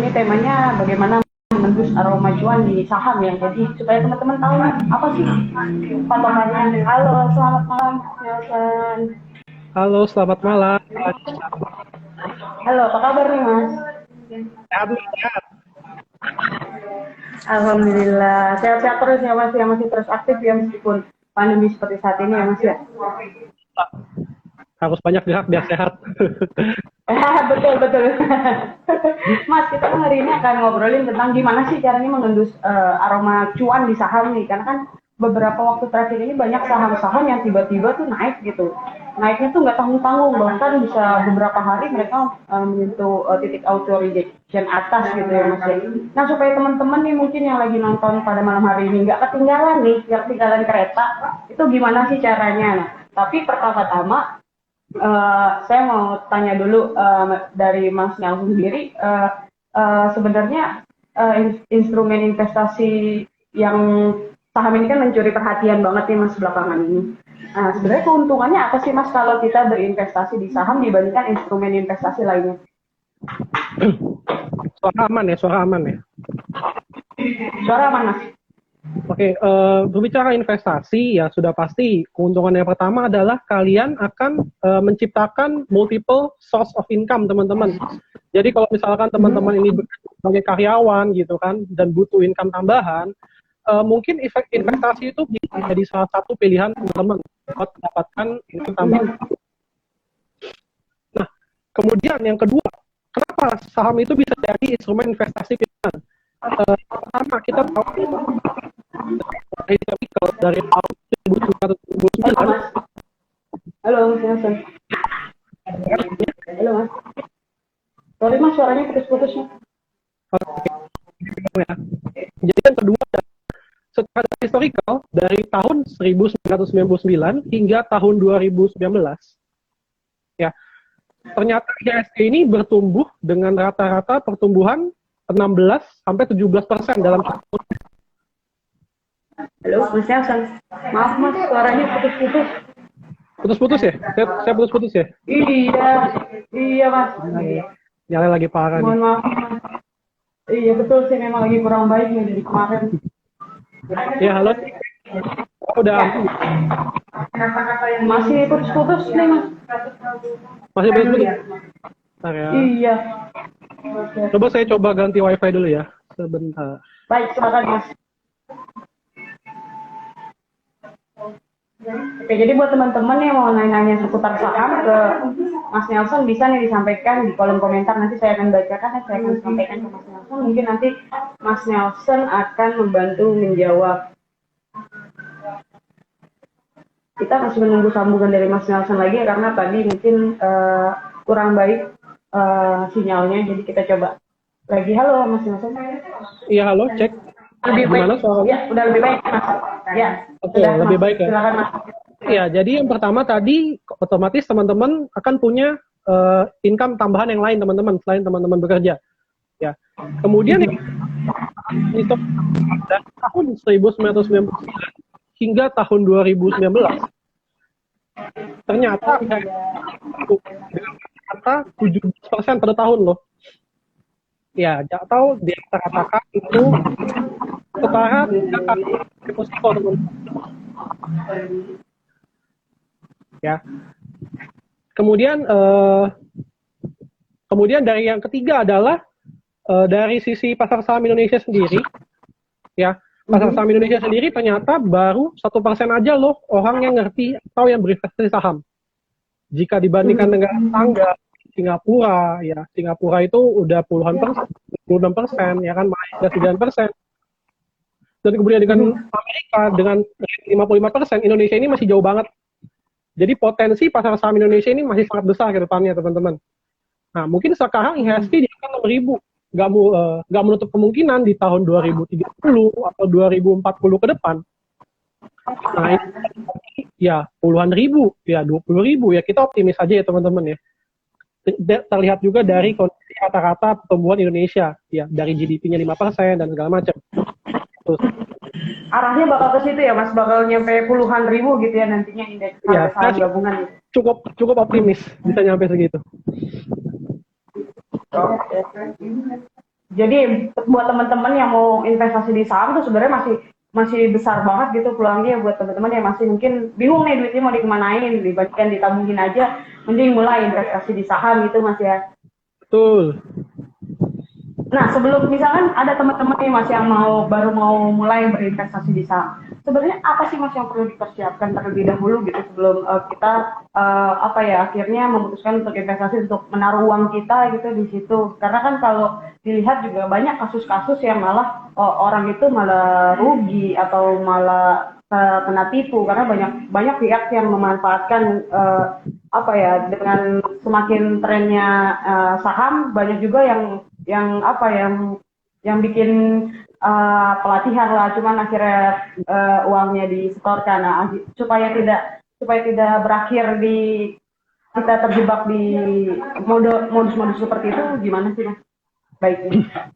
ini temanya bagaimana menembus aroma cuan di saham ya. Jadi supaya teman-teman tahu apa sih patokannya. Halo, selamat malam, Nelson. Halo, selamat malam. Halo, apa kabar nih, Mas? Sehat. Alhamdulillah, sehat-sehat terus ya, Mas. Ya, masih terus aktif ya meskipun pandemi seperti saat ini ya, Mas ya. Harus banyak gerak biar sehat. Betul, betul. Mas, kita kan hari ini akan ngobrolin tentang gimana sih caranya mengendus aroma cuan di saham nih. Karena kan beberapa waktu terakhir ini banyak saham-saham yang tiba-tiba tuh naik gitu. Naiknya tuh nggak tanggung-tanggung, bahkan bisa beberapa hari mereka menyentuh titik auto rejection atas gitu ya, Mas ya. Nah, supaya teman-teman nih mungkin yang lagi nonton pada malam hari ini nggak ketinggalan nih, nggak ketinggalan kereta, itu gimana sih caranya? Nah, tapi pertama-tama saya mau tanya dulu dari Mas Nelson sendiri, sebenarnya instrumen investasi yang saham ini kan mencuri perhatian banget nih Mas belakangan ini. Sebenarnya keuntungannya apa sih Mas kalau kita berinvestasi di saham dibandingkan instrumen investasi lainnya? Suara aman ya. Suara apa Mas? Oke, berbicara investasi ya sudah pasti keuntungan yang pertama adalah kalian akan menciptakan multiple source of income teman-teman. Jadi kalau misalkan teman-teman ini sebagai karyawan gitu kan dan butuh income tambahan, mungkin investasi itu bisa jadi salah satu pilihan teman-teman buat mendapatkan income tambahan. Nah, kemudian yang kedua, kenapa saham itu bisa jadi instrumen investasi pilihan? Pertama, kita tahu dari tahun 1999. Halo Mas Nelson. Halo Mas. Sorry Mas, suaranya putus-putus ya. Ya. Jadi yang kedua, secara historical dari tahun 1999 hingga tahun 2019, ya ternyata IHSG ini bertumbuh dengan rata-rata pertumbuhan 16 sampai 17% dalam tahun. Halo Mas Nelson. Maaf Mas, suaranya putus-putus. Putus-putus ya? Saya putus-putus ya? Iya Mas. Nyala lagi parah nih. Mohon maaf Mas. Iya betul sih, memang lagi kurang baik nih dari kemarin. Ya halo. Udah. Masih putus-putus nih Mas. Masih putus-putus. Ya. Iya. Coba saya coba ganti wifi dulu ya. Sebentar. Baik, silakan Mas. Oke, jadi buat teman-teman yang mau nanya-nanya seputar saham ke Mas Nelson bisa nih disampaikan di kolom komentar. Nanti saya akan bacakan dan saya akan sampaikan ke Mas Nelson. Mungkin nanti Mas Nelson akan membantu menjawab. Kita masih menunggu sambungan dari Mas Nelson lagi karena tadi mungkin kurang baik sinyalnya. Jadi kita coba lagi. Halo Mas Nelson. Iya halo, cek. Gimana suaranya? Ya, udah lebih baik Mas. Ya, oke, lebih baik ya. Silakan Mas. Ya, jadi yang pertama tadi otomatis teman-teman akan punya income tambahan yang lain teman-teman selain teman-teman bekerja. Ya. Kemudian itu dari tahun 1999 hingga tahun 2019 ternyata dengan rata 17% pada tahun loh. Ya, atau di rata-rata itu setara dengan deposito teman-teman. Ya. Kemudian dari yang ketiga adalah dari sisi pasar saham Indonesia sendiri, ya pasar saham Indonesia sendiri ternyata baru 1% aja loh orang yang ngerti atau yang berinvestasi saham. Jika dibandingkan dengan tetangga Singapura, ya Singapura itu udah puluhan persen, 26%, ya kan Malaysia 9%. Dan kemudian dengan Amerika dengan 55%, Indonesia ini masih jauh banget. Jadi potensi pasar saham Indonesia ini masih sangat besar ke depannya, teman-teman. Nah, mungkin sekarang IHSG di angka 6.000. Nggak menutup kemungkinan di tahun 2030 atau 2040 ke depan. Nah, ini ya puluhan ribu, ya 20.000. Ya kita optimis aja ya, teman-teman ya. Terlihat juga dari kondisi rata-rata pertumbuhan Indonesia, ya dari GDP-nya 5% dan segala macam. Terus. Arahnya bakal ke situ ya Mas, bakal nyampe puluhan ribu gitu ya nantinya indeks ya, saham gabungan. Cukup optimis bisa nyampe segitu. Jadi buat teman-teman yang mau investasi di saham tuh sebenarnya masih masih besar banget gitu peluangnya buat teman-teman yang masih mungkin bingung nih duitnya mau dikemanain, dibagikan ditabungin aja, mending mulai investasi di saham gitu Mas ya. Betul. Nah, sebelum misalkan ada teman-teman nih Mas yang baru mau mulai berinvestasi di saham, sebenarnya apa sih Mas yang perlu dipersiapkan terlebih dahulu gitu sebelum kita apa ya akhirnya memutuskan untuk investasi untuk menaruh uang kita gitu di situ. Karena kan kalau dilihat juga banyak kasus-kasus yang malah orang itu malah rugi atau malah kena tipu karena banyak banyak pihak yang memanfaatkan apa ya dengan semakin trennya saham banyak juga yang apa yang bikin pelatihan lah cuman akhirnya uangnya disetorkan nah, supaya tidak berakhir di kita terjebak di modus-modus seperti itu gimana sih mas baiknya.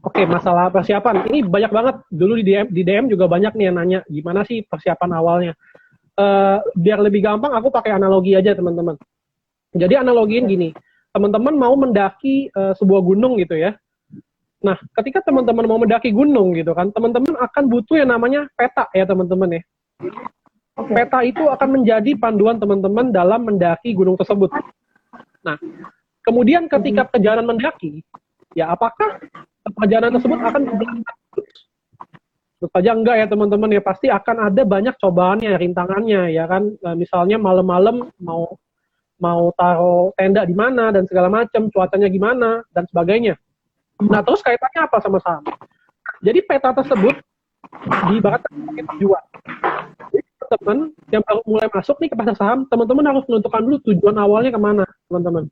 Oke, masalah persiapan. Ini banyak banget. Dulu di DM juga banyak nih yang nanya, gimana sih persiapan awalnya? Biar lebih gampang, aku pakai analogi aja, teman-teman. Jadi analogiin gini, teman-teman mau mendaki sebuah gunung gitu ya. Nah, ketika teman-teman mau mendaki gunung gitu kan, teman-teman akan butuh yang namanya peta ya, teman-teman ya. Okay. Peta itu akan menjadi panduan teman-teman dalam mendaki gunung tersebut. Nah, kemudian ketika perjalanan mendaki, ya apakah perjalanan tersebut akan berjalan terus? Tentu saja enggak ya teman-teman ya, pasti akan ada banyak cobaannya, rintangannya ya kan. Misalnya malam-malam mau taruh tenda di mana dan segala macam, cuacanya gimana dan sebagainya. Nah, terus kaitannya apa sama saham? Jadi peta tersebut diibaratkan sebagai tujuan. Jadi teman-teman yang baru mulai masuk nih ke pasar saham, teman-teman harus menentukan dulu tujuan awalnya kemana, teman-teman.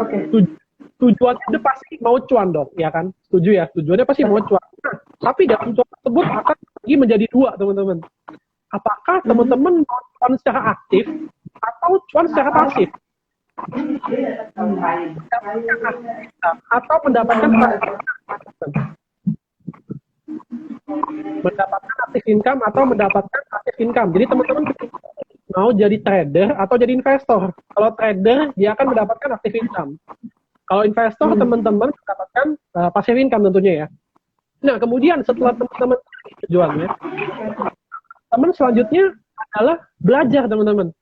Oke. Tujuannya udah pasti mau cuan dong, ya kan? Setuju ya? Tujuannya pasti mau cuan. Nah, tapi dalam cuan tersebut akan bagi menjadi dua, teman-teman. Apakah teman-teman mau cuan secara aktif atau cuan secara pasif? Atau mendapatkan aktif income atau mendapatkan pasif income. Jadi teman-teman mau jadi trader atau jadi investor. Kalau trader dia akan mendapatkan aktif income. Kalau investor teman-teman mendapatkan pasif income tentunya ya. Nah kemudian setelah teman-teman tujuannya, teman selanjutnya adalah belajar teman-teman.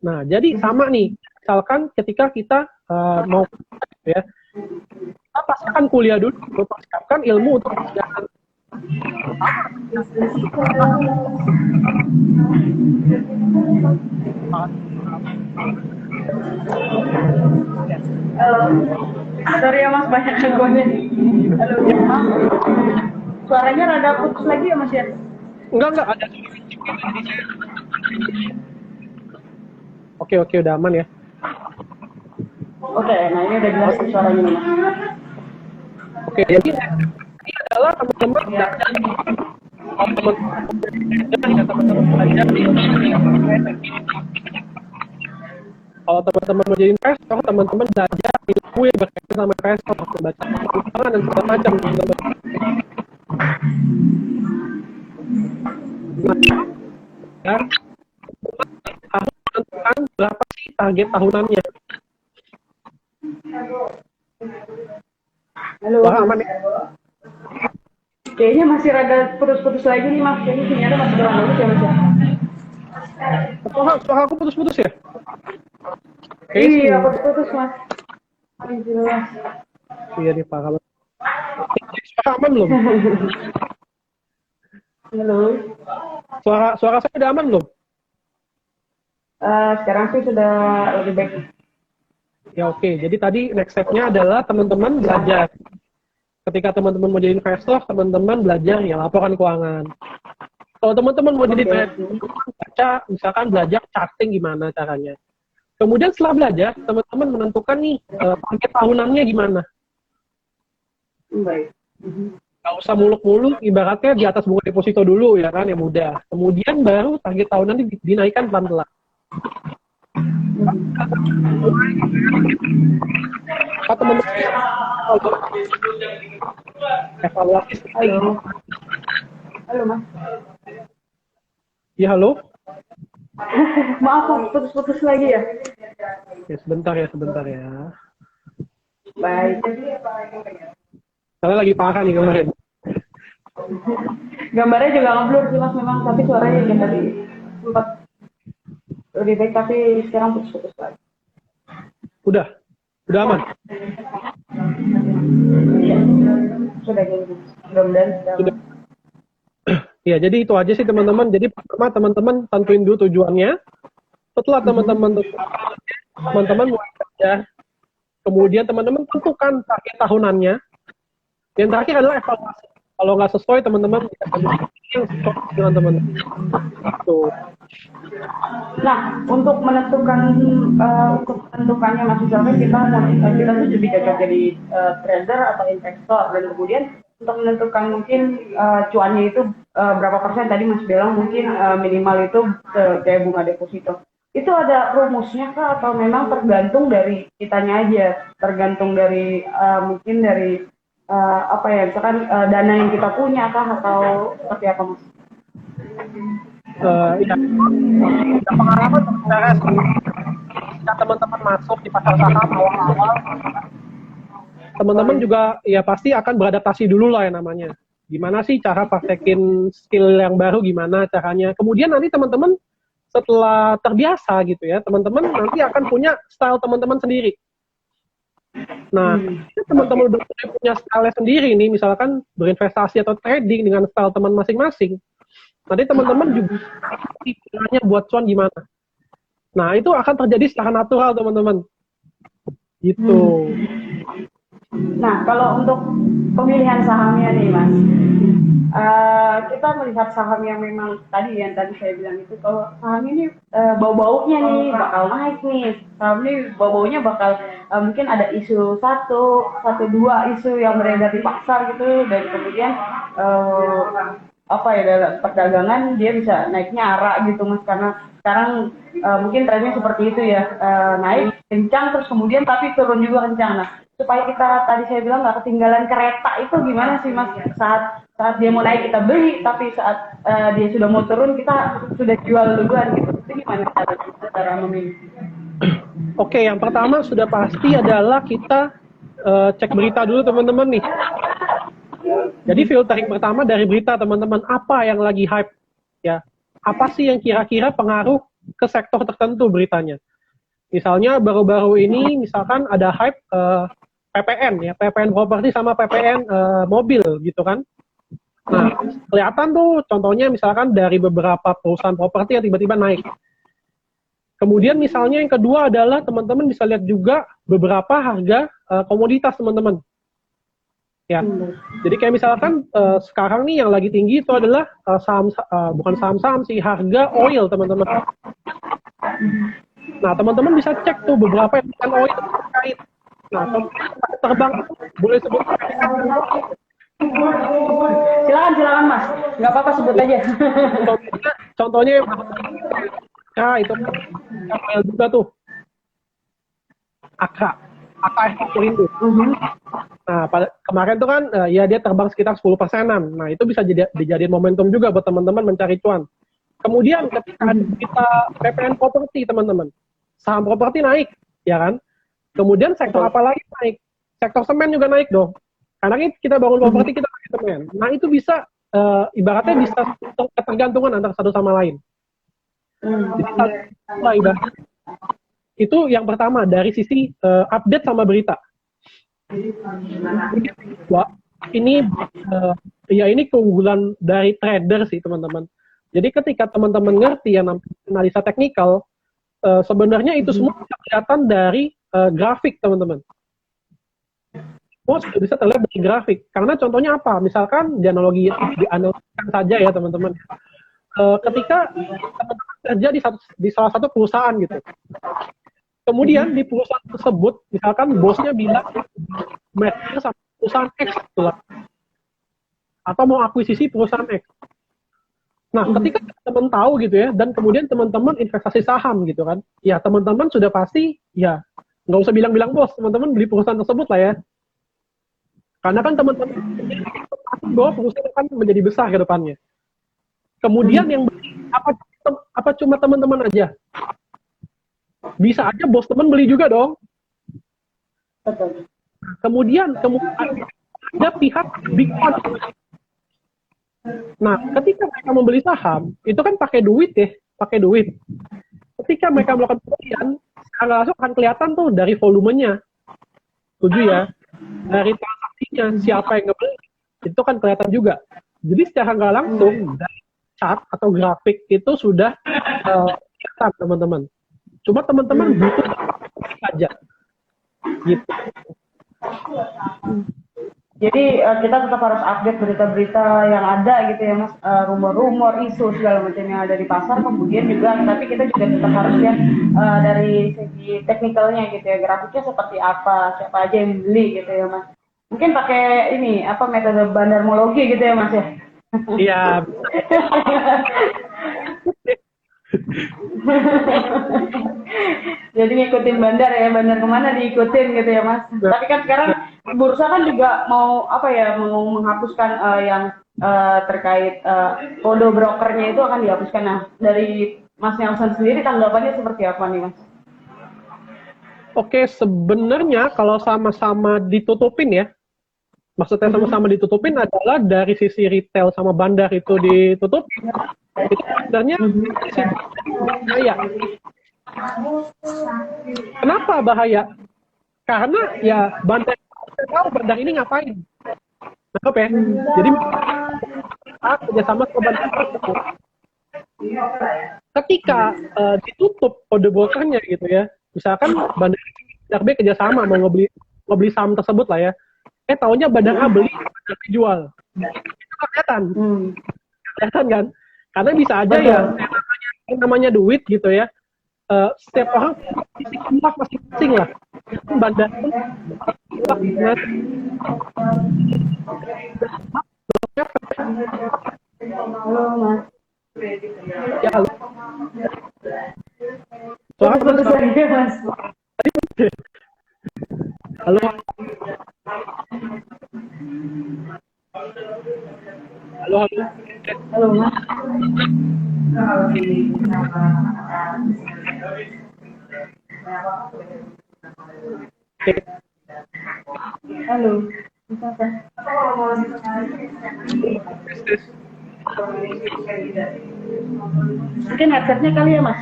Nah jadi sama nih, misalkan ketika kita mau ya, kita pasti akan kuliah dulu, mempersiapkan ilmu untuk perjalanan. Halo. Sorry ya mas banyak gangguannya. Halo mas. Suaranya rada putus lagi ya mas ya? Enggak ada. Oke, udah aman ya. Oke, nah ini udah jelas suaranya mas. Oke, jadi ini adalah teman-teman belajar. Kalau teman-teman mau jadi investor, teman-teman belajar ilmu yang berkaitan sama investor, membaca perkembangan dan segala macam. Ya, harus menentukan berapa sih target tahunannya. Halo. Wah, aman ya? Kayaknya masih rada putus-putus lagi nih mas. Kayaknya sinyalnya masih kurang bagus ya mas ya. Suara aku putus-putus ya? Iya, putus-putus mas. Jelas. Iya nih Pak. Suara aman belum? Halo. Suara saya udah aman belum? Sekarang sih sudah lebih baik. Ya oke. Jadi tadi next step-nya adalah teman-teman belajar. Ketika teman-teman mau jadi investor, teman-teman belajar ya laporan keuangan. Kalau teman-teman mau jadi trader, misalkan belajar charting gimana caranya. Kemudian setelah belajar, teman-teman menentukan nih target tahunannya gimana. Baik. Nggak usah muluk-muluk, ibaratnya di atas bunga deposito dulu ya kan, yang mudah. Kemudian baru target tahunannya dinaikkan pelan-pelan. Teman-teman evaluasi. Halo mas. Ya halo. Maaf mas, putus-putus lagi ya. Ya sebentar ya. Baik. Karena lagi parah nih kemarin. Gambarnya juga ngeblur sih mas memang, tapi suaranya yang tadi sempat lebih baik, tapi sekarang putus-putus lagi. Udah aman. Iya, sudah gitu. Mudah-mudahan sudah. Ya, jadi itu aja sih teman-teman. Jadi pertama teman-teman tentuin dulu tujuannya. Setelah teman-teman mulai kerja, kemudian teman-teman tentukan target tahunannya. Yang terakhir adalah evaluasi. Kalau nggak sesuai, teman-teman bisa yang sesuai dengan teman-teman. Gitu. Nah, untuk menentukannya Mas Rizal, kita tuh lebih cocok jadi trader atau investor, dan kemudian untuk menentukan mungkin cuannya itu berapa persen, tadi Mas bilang mungkin minimal itu kayak bunga deposito. Itu ada rumusnya kah, atau memang tergantung dari kitanya aja, tergantung dari mungkin dari apa ya, misalkan dana yang kita punya kah, atau seperti apa Mas? Ya, pengalaman sebenarnya ketika teman-teman masuk di pasar saham awal-awal, teman-teman juga ya pasti akan beradaptasi dulu lah yang namanya. Gimana sih cara praktekin skill yang baru, gimana caranya. Kemudian nanti teman-teman setelah terbiasa gitu ya, teman-teman nanti akan punya style teman-teman sendiri. Nah, teman-teman udah punya style sendiri nih, misalkan berinvestasi atau trading dengan style teman masing-masing. Nanti teman-teman juga pikirannya buat cuan gimana. Nah, itu akan terjadi secara natural, teman-teman. Gitu. Nah, kalau untuk pemilihan sahamnya nih, Mas, kita melihat saham yang memang yang tadi saya bilang itu, kalau saham ini bau-baunya nih bakal naik nih, saham ini bau-baunya bakal mungkin ada isu dua isu yang beredar di pasar gitu, dan kemudian apa ya, dalam perdagangan dia bisa naiknya arah gitu Mas, karena sekarang mungkin trennya seperti itu ya, naik kencang terus kemudian tapi turun juga kencang. Nah, supaya kita tadi saya bilang nggak ketinggalan kereta itu gimana sih Mas, saat dia mau naik kita beli, tapi saat dia sudah mau turun kita sudah jual duluan gitu, itu gimana cara memilih? Oke, yang pertama sudah pasti adalah kita cek berita dulu teman-teman nih. Jadi filtering pertama dari berita teman-teman, apa yang lagi hype ya, apa sih yang kira-kira pengaruh ke sektor tertentu beritanya. Misalnya baru-baru ini misalkan ada hype PPN ya, PPN properti sama PPN mobil gitu kan. Nah, kelihatan tuh contohnya misalkan dari beberapa perusahaan properti yang tiba-tiba naik. Kemudian misalnya yang kedua adalah teman-teman bisa lihat juga beberapa harga komoditas teman-teman. Ya, jadi kayak misalkan sekarang nih yang lagi tinggi itu adalah bukan saham-saham sih, harga oil teman-teman. Nah, teman-teman bisa cek tuh beberapa yang dengan oil terkait. Nah, terbang boleh sebut. Silakan Mas, nggak apa-apa sebut aja. Contohnya itu oil juga tuh. Akra Eksporindo. Nah, kemarin tuh kan ya dia terbang sekitar 10%-an. Nah, itu bisa dijadiin momentum juga buat teman-teman mencari cuan. Kemudian ketika kita PPN properti teman-teman, saham properti naik, ya kan? Kemudian sektor apa lagi naik? Sektor semen juga naik dong. Karena kita bangun properti, kita pakai semen. Nah, itu bisa ibaratnya bisa ketergantungan antara satu sama lain. Jadi ibaratnya itu yang pertama dari sisi update sama berita. Wah, ini ini keunggulan dari trader sih teman-teman. Jadi ketika teman-teman ngerti yang analisa teknikal, sebenarnya itu semua bisa kelihatan dari grafik teman-teman. Semua sudah bisa terlihat dari grafik. Karena contohnya apa? Misalkan dianalogikan saja ya teman-teman. Ketika teman-teman kerja di salah satu perusahaan gitu. Kemudian di perusahaan tersebut, misalkan bosnya bilang merger sama perusahaan X gitu lah. Atau mau akuisisi perusahaan X. Nah, ketika teman-teman tahu gitu ya, dan kemudian teman-teman investasi saham gitu kan, ya teman-teman sudah pasti, ya nggak usah bilang-bilang bos, teman-teman beli perusahaan tersebut lah ya. Karena kan teman-teman bahwa perusahaan akan menjadi besar ke depannya. Kemudian yang beli, apa cuma teman-teman aja? Bisa aja bos teman beli juga dong. Betul. Kemudian ada pihak big one. Nah, ketika mereka membeli saham, itu kan pakai duit ya, pakai duit. Ketika mereka melakukan pembelian, secara langsung akan kelihatan tuh dari volumenya. Setuju ya? Dari transaksinya, siapa yang ngebeli, itu kan kelihatan juga. Jadi secara nggak langsung, dari chart atau grafik itu sudah kelihatan, teman-teman. Cuma teman-teman butuh saja. Gitu. Jadi kita tetap harus update berita-berita yang ada gitu ya Mas, rumor-rumor, isu segala macam yang ada di pasar. Kemudian juga, tapi kita juga tetap harus lihat dari segi teknikalnya gitu ya, grafiknya seperti apa, siapa aja yang beli gitu ya Mas. Mungkin pakai ini apa metode bandarmologi gitu ya Mas ya. Iya. Jadi ngikutin bandar ya, bandar kemana diikutin gitu ya Mas. Tapi kan sekarang bursa kan juga mau apa ya, mau menghapuskan yang terkait kode brokernya itu akan dihapuskan. Nah, dari Mas Nelson sendiri tanggapannya seperti apa nih Mas? Oke, sebenarnya kalau sama-sama ditutupin ya, maksudnya sama-sama ditutupin adalah dari sisi retail sama bandar itu ditutup, itu sebenarnya bahaya. Kenapa bahaya? Karena ya bandar tahu bandar ini ngapain. Nangkep ya? Jadi kerjasama ke bandar tersebut. Ketika ditutup kode brokernya gitu ya, misalkan bandar B kerjasama mau ngebeli saham tersebut lah ya, taunya bandar A beli, bandar B jual. Itu kelihatan. Kelihatan kan? Karena bisa aja ya, namanya duit gitu ya, setiap orang sisi kelompok masing-masing lah. Bandar pun Halo Mas. ya halo. Suara putus lagi Mas. Halo. Halo, halo. Halo Mas. Halo. Bisa apa? Mungkin headsetnya kali ya Mas?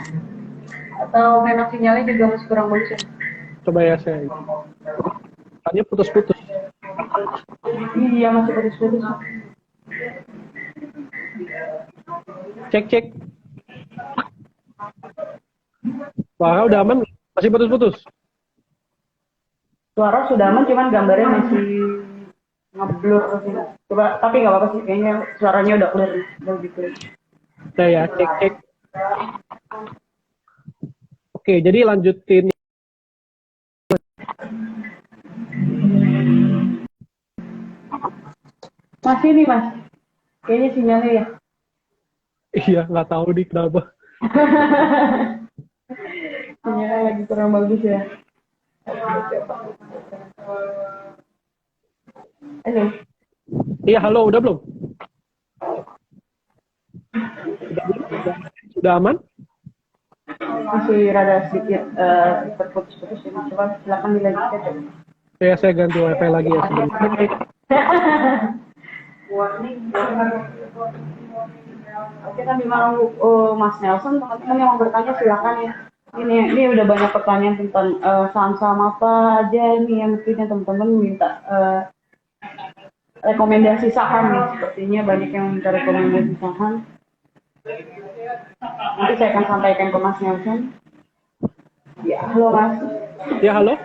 Atau memang sinyalnya juga masih kurang bagus ya? Coba ya saya. Tanya putus-putus. Iya masih putus-putus. Cek. Wah, udah aman? Masih putus-putus? Suara sudah aman, cuman gambarnya masih ngeblur sih. Coba, tapi nggak apa-apa sih, kayaknya suaranya udah clear, udah lebih clear. Ya, cek. Oke, jadi lanjutin. Masih nih Mas, kayaknya sinyalnya ya. Iya, nggak tahu nih kenapa. Sinyalnya lagi kurang bagus ya. Halo. Iya, halo, udah belum? Sudah aman? Masih rada sedikit terputus-putus ini. Coba silakan dilanjutkan coba. Ya, saya ganti wifi lagi ya sebentar. Oke, kami mau Mas Nelson, teman-teman yang mau bertanya silakan ya. Ini udah banyak pertanyaan tentang saham-saham apa aja nih yang mestinya teman-teman minta rekomendasi saham nih. Sepertinya banyak yang minta rekomendasi saham. Nanti saya akan sampaikan ke Mas Nelson. Ya, halo Mas. Ya, halo.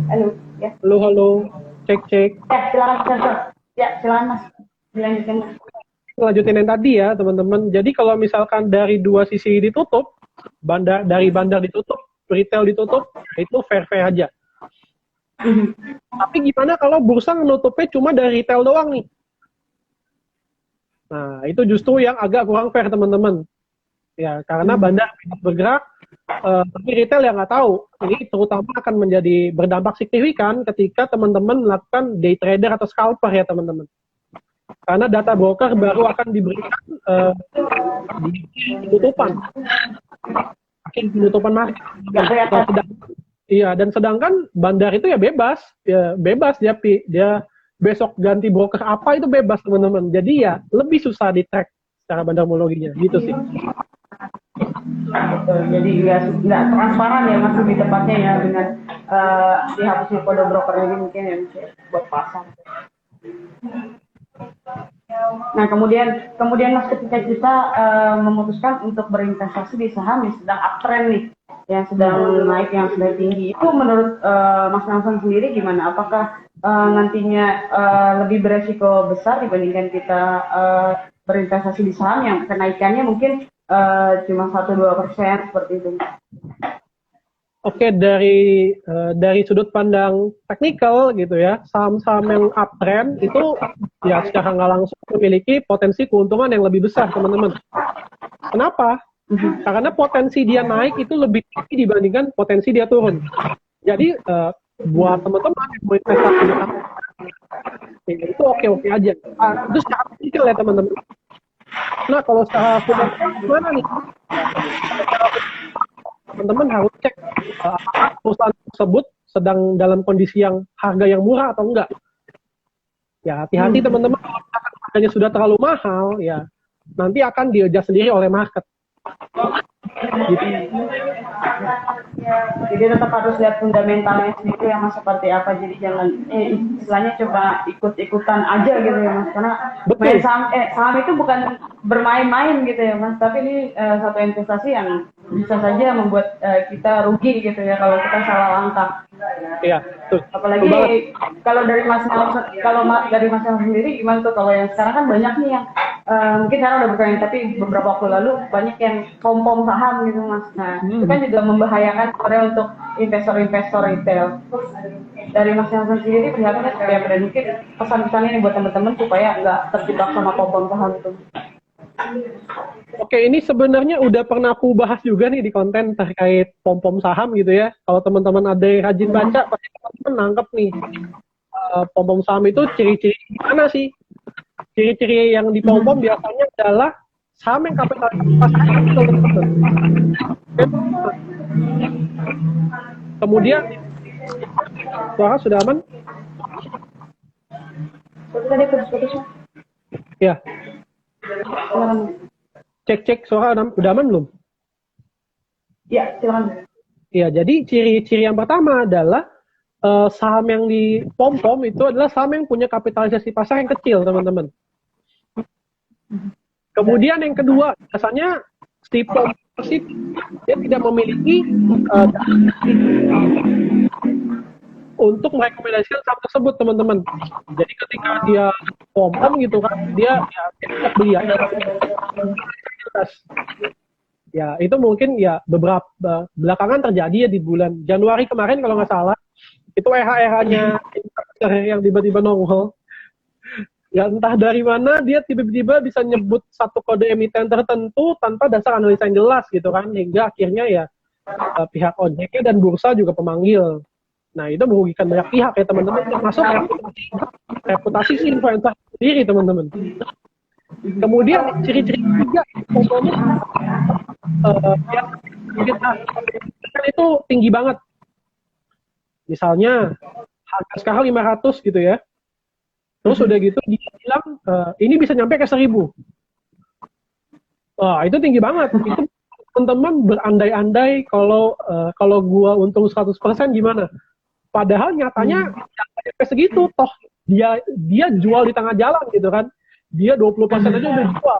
Halo, ya. Halo. Cek. Ya, silakan Mas. Dilanjutkan Mas. Lanjutin yang tadi ya, teman-teman. Jadi kalau misalkan dari dua sisi ditutup, dari bandar ditutup, retail ditutup, itu fair-fair aja. Tapi gimana kalau bursa menutupnya cuma dari retail doang nih? Nah, itu justru yang agak kurang fair, teman-teman. Ya, karena bandar bergerak, tapi retail yang nggak tahu. Ini terutama akan menjadi berdampak signifikan ketika teman-teman melakukan day trader atau scalper ya, teman-teman. Karena data broker baru akan diberikan di penutupan. Penutupan market. Iya, dan sedangkan bandar itu ya bebas dia besok ganti broker apa itu bebas teman-teman. Jadi ya lebih susah di track secara bandarmologinya gitu sih. Betul. Jadi nggak transparan ya mas lebih tepatnya ya dengan dihapusnya kode broker ini mungkin ya Mas, ya, buat pasar. Nah kemudian mas ketika kita memutuskan untuk berinvestasi di saham yang sedang uptrend nih, yang sedang naik, yang sedang tinggi, itu menurut Mas Nelson sendiri gimana? Apakah nantinya lebih beresiko besar dibandingkan kita berinvestasi di saham yang kenaikannya mungkin cuma 1-2% seperti itu? Oke, dari sudut pandang teknikal gitu ya, saham-saham yang uptrend itu ya secara nggak langsung memiliki potensi keuntungan yang lebih besar, teman-teman. Kenapa? Karena potensi dia naik itu lebih tinggi dibandingkan potensi dia turun. Jadi buat teman-teman yang mau investasi di saham, ya, itu oke-oke aja. Itu secara teknikal ya teman-teman. Nah, kalau secara fundamental gimana nih? Teman-teman harus cek apakah perusahaan tersebut sedang dalam kondisi yang harga yang murah atau enggak. Ya, hati-hati teman-teman, kalau harganya sudah terlalu mahal, ya nanti akan di-adjust sendiri oleh market. Gitu. Jadi tetap harus lihat fundamentalnya sendiri ya mas seperti apa. Jadi jangan istilahnya coba ikut-ikutan aja gitu ya mas. Karena main saham itu bukan bermain-main gitu ya mas. Tapi ini satu investasi yang bisa saja membuat kita rugi gitu ya kalau kita salah langkah. Iya, betul. Apalagi kalau dari Mas Nelson, dari Mas Nelson sendiri gimana tuh kalau yang sekarang kan banyak nih yang mungkin sekarang udah berkurang tapi beberapa waktu lalu banyak yang pom-pom saham gitu mas. Nah itu kan juga membahayakan sebenarnya untuk investor-investor retail. Dari Mas Nelson sendiri melihatnya seperti apa dan mungkin pesan-pesannya nih buat teman-teman supaya nggak terjebak sama pom-pom saham itu. Oke, ini sebenarnya udah pernah aku bahas juga nih di konten terkait pom-pom saham gitu ya. Kalau teman-teman ada yang rajin baca, pasti teman-teman nangkep nih. Pom-pom saham itu ciri-ciri gimana sih? Ciri-ciri yang di pom-pom biasanya adalah saham yang kapitalisasinya kecil, teman-teman. Kemudian, suara sudah aman? Tadi putus-putus. Ya. Cek suara udah aman belum? Ya, silakan. Ya, jadi ciri-ciri yang pertama adalah saham yang di pom-pom itu adalah saham yang punya kapitalisasi pasar yang kecil, teman-teman. Kemudian yang kedua, biasanya si pom dia tidak memiliki untuk merekomendasikan saham tersebut, teman-teman. Jadi ketika dia pom-pom gitu kan, dia ya tidak beli aja. Ya, itu mungkin ya beberapa belakangan terjadi ya di bulan Januari kemarin kalau nggak salah. Itu EH-EH-nya yang tiba-tiba nongol. Ya entah dari mana dia tiba-tiba bisa nyebut satu kode emiten tertentu tanpa dasar analisa yang jelas gitu kan. Hingga akhirnya ya pihak OJK dan bursa juga pemanggil. Nah, itu merugikan banyak pihak ya teman-teman, termasuk reputasi si influencer sendiri, teman-teman. Kemudian ciri-ciri ketiga itu tinggi banget. Misalnya harga sekarang 500 gitu ya. Terus udah gitu dia bilang ini bisa nyampe ke 1000. Wah, itu tinggi banget. Itu teman-teman berandai-andai kalau gua untung 100% gimana? Padahal nyatanya sampai segitu, toh dia jual di tengah jalan gitu kan. Dia 20% aja udah jual.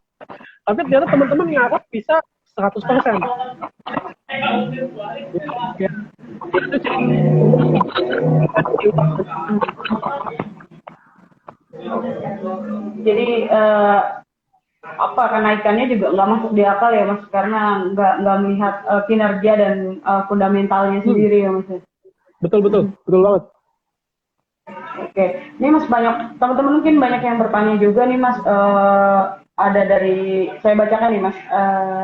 Tapi ternyata teman-teman ngarep bisa 100%. Ya. Jadi kenaikannya juga nggak masuk di akal ya mas, karena nggak melihat kinerja dan fundamentalnya sendiri ya mas. Betul banget. Oke, ini mas banyak teman-teman mungkin banyak yang bertanya juga nih mas. Ada dari saya bacakan nih mas